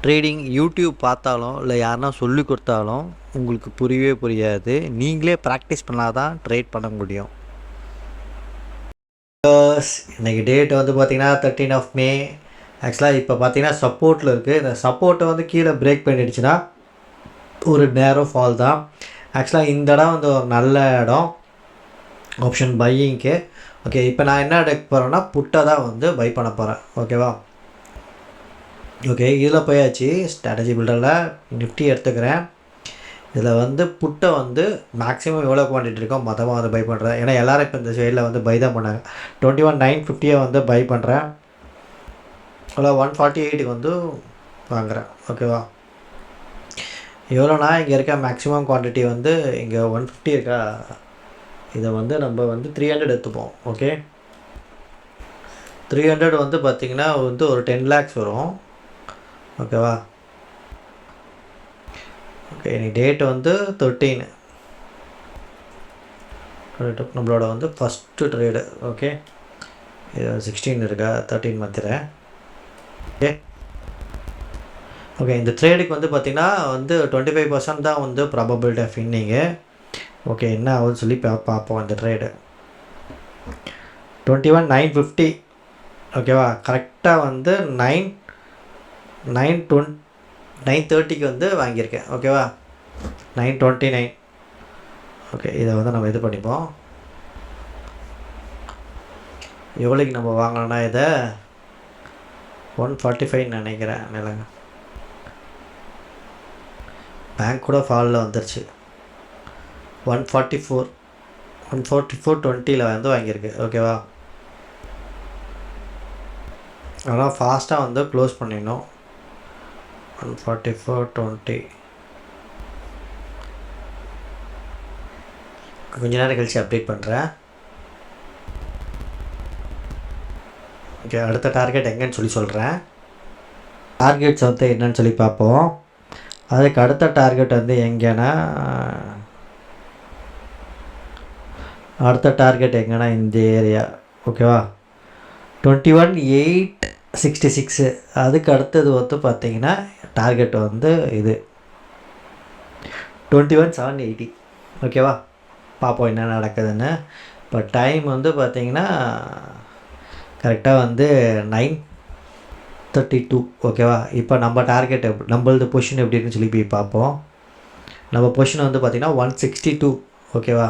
Trading YouTube பார்த்தாலும் இல்லை யாருனா சொல்லி கொடுத்தாலும் உங்களுக்கு புரியவே புரியாது. நீங்களே ப்ராக்டிஸ் பண்ணால் தான் ட்ரேட் பண்ண முடியும். இன்றைக்கி டேட் வந்து பார்த்திங்கன்னா 13 May. ஆக்சுவலாக இப்போ பார்த்திங்கன்னா சப்போர்ட்டில் இருக்குது. இந்த சப்போர்ட்டை வந்து கீழே பிரேக் பண்ணிடுச்சுன்னா ஒரு நேரோ ஃபால் தான். ஆக்சுவலாக இந்த இடம் வந்து ஒரு நல்ல இடம் ஆப்ஷன் பையிங்க்கு. ஓகே, இப்போ நான் என்ன எடுக்க போகிறேன்னா புட்டை தான் வந்து பை பண்ண போகிறேன். ஓகேவா? ஓகே, இதில் போயாச்சு. ஸ்ட்ராட்டஜி பில்டரில் நிஃப்டி எடுத்துக்கிறேன். இதில் வந்து புட்டை வந்து மேக்ஸிமம் எவ்வளோ குவான்டிட்டி இருக்கோ மொத்தமாக வந்து பை பண்ணுறேன். ஏன்னா எல்லோரும் இப்போ இந்த சைடில் வந்து பை தான் பண்ணாங்க. 21,950 வந்து பை பண்ணுறேன். அவ்வளோ 148 வந்து வாங்குகிறேன். ஓகேவா? எவ்வளோனா இங்கே இருக்க மேக்ஸிமம் குவான்டிட்டி வந்து இங்கே 150 இருக்கா, இதை வந்து நம்ம வந்து 300 எடுத்துப்போம். ஓகே, 300 வந்து பார்த்திங்கன்னா வந்து ஒரு 10 lakhs வரும். ஓகேவா? ஓகே, இன்னைக்கு டேட் வந்து 13. நம்மளோட வந்து ஃபஸ்ட்டு ட்ரேடு. ஓகே, இது 16 இருக்கா, 13 மாற்றிறேன். ஓகே ஓகே, இந்த ட்ரேடுக்கு வந்து பார்த்திங்கன்னா வந்து 25% தான் வந்து ப்ராபபிலிட்டி ஆஃப் வின்னிங்கு. ஓகே, என்ன ஆகுதுன்னு சொல்லி பார்ப்போம். இந்த ட்ரேடு 21,950. ஓகேவா? கரெக்டாக வந்து 9:30க்கு வந்து வாங்கியிருக்கேன். ஓகேவா? 9:29. ஓகே, இதை வந்து நம்ம இது பண்ணிப்போம். எவ்வளோக்கு நம்ம வாங்கினோன்னா இதை 145 நினைக்கிறேன். நிலங்க பேங்க் கூட ஃபாலில் வந்துருச்சு. 144.20 வந்து வாங்கியிருக்கு. ஓகேவா? ஆனால் ஃபாஸ்ட்டாக வந்து க்ளோஸ் பண்ணிடணும். 144.20 கொஞ்ச நேரம் கழிச்சு அப்டேட் பண்ணுறேன். ஓகே, அடுத்த டார்கெட் எங்கேன்னு சொல்லி சொல்கிறேன். டார்கெட்ஸ் வந்து என்னன்னு சொல்லி பார்ப்போம். அதுக்கு அடுத்த டார்கெட் வந்து எங்கன்னா இந்த ஏரியா. ஓகேவா? 21,866. அதுக்கு அடுத்தது வந்து பார்த்திங்கன்னா டார்கெட் வந்து இது 21,780. ஓகேவா? பார்ப்போம் என்ன நடக்குதுன்னு. இப்போ டைம் வந்து பார்த்திங்கன்னா கரெக்டாக வந்து 9:32. ஓகேவா? இப்போ நம்ம டார்கெட் நம்மளது பொசிஷன் எப்படி இருக்குன்னு சொல்லி போய் பார்ப்போம். நம்ம பொசிஷன் வந்து பார்த்திங்கன்னா 162. ஓகேவா?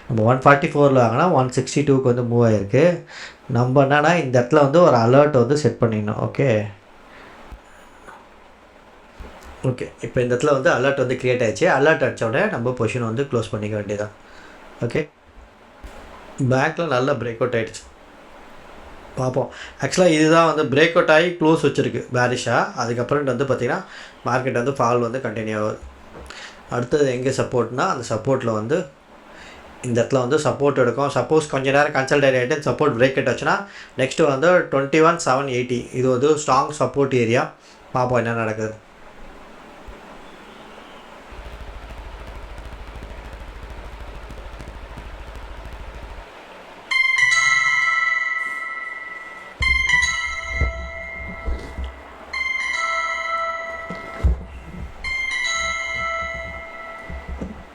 நம்ம 144 வாங்கினா 162க்கு வந்து மூவ் ஆகிருக்கு. நம்ம என்னன்னா இந்த இடத்துல வந்து ஒரு அலர்ட் வந்து செட் பண்ணிடணும். ஓகே ஓகே, இப்போ இந்த இடத்துல வந்து அலர்ட் வந்து க்ரியேட் ஆகிடுச்சு. அலர்ட் அடித்த உடனே நம்ம பொசிஷன் வந்து க்ளோஸ் பண்ணிக்க வேண்டியதான். ஓகே, பேங்க்கில் நல்லா பிரேக் அவுட் ஆகிடுச்சு. பார்ப்போம். ஆக்சுவலாக இதுதான் வந்து பிரேக் அவுட் ஆகி க்ளோஸ் வச்சுருக்கு பேரிஷாக. அதுக்கப்புறம் வந்து பார்த்திங்கன்னா மார்க்கெட் வந்து ஃபால் வந்து கண்டினியூ ஆகுது. அடுத்தது எங்கே சப்போர்ட்னா அந்த சப்போர்ட்டில் வந்து இந்த இடத்துல வந்து சப்போர்ட் எடுக்கும். சப்போஸ் கொஞ்சம் நேரம் கன்சல்டேட் ஆகிட்டு சப்போர்ட் பிரேக் அவுட் ஆச்சுன்னா நெக்ஸ்ட்டு வந்து 21,780. இது வந்து ஸ்ட்ராங் சப்போர்ட் ஏரியா. பார்ப்போம் என்ன நடக்குது.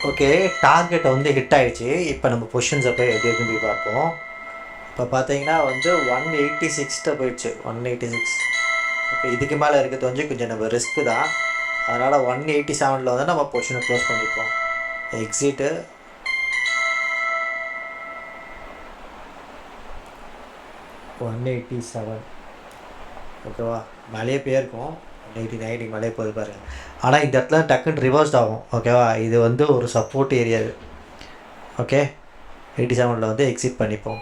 ஓகே, டார்கெட்டை வந்து ஹிட் ஆகிடுச்சு. இப்போ நம்ம பொசிஷன்ஸை போய் எப்படி இருக்குன்னு போய் பார்ப்போம். இப்போ பார்த்தீங்கன்னா வந்து 186 போயிடுச்சு. 186. ஓகே, இதுக்கு மேலே இருக்கிறது வந்து கொஞ்சம் நம்ம ரிஸ்க்கு தான். அதனால் 187 வந்து நம்ம பொசிஷனை க்ளோஸ் பண்ணிப்போம். எக்ஸிட்டு 187. ஓகேவா? மேலேயே போயிருக்கும். 189 மேலே போகுது பாருங்கள். ஆனால் இந்த இடத்துல டக்குன்னு ரிவர்ஸ்ட் ஆகும். ஓகேவா? இது வந்து ஒரு சப்போர்ட் ஏரியா. ஓகே, 87 வந்து எக்ஸிட் பண்ணிப்போம்.